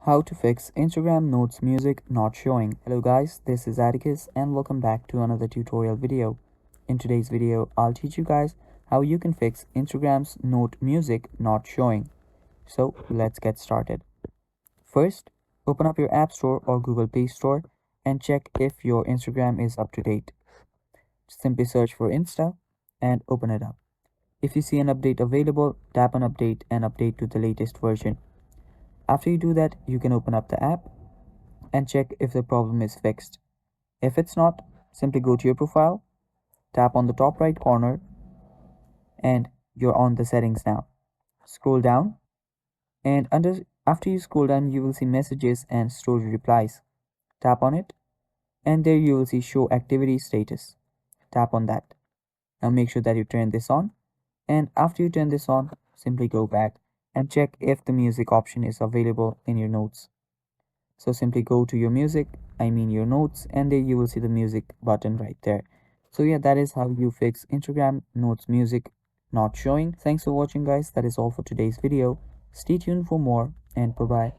How to fix Instagram Notes music not showing. Hello guys, this is Atticus and welcome back to another tutorial video. In today's video, I'll teach you guys how you can fix Instagram's note music not showing. So let's get started. First, open up your App Store or Google Play Store and check if your Instagram is up to date. Simply search for Insta and open it up. If you see an update available, tap on update and update to the latest version. After you do that, you can open up the app and check if the problem is fixed. If it's not, simply go to your profile, tap on the top right corner, and you're on the settings now. Scroll down, and after you scroll down, you will see messages and story replies. Tap on it, and there you will see show activity status. Tap on that. Now make sure that you turn this on, and after you turn this on, simply go back and check if the music option is available in your notes. So simply go to your music, your notes, and there you will see the music button right there. So yeah, that is how you fix Instagram notes music not showing. Thanks for watching guys. That is all for today's video. Stay tuned for more and bye bye.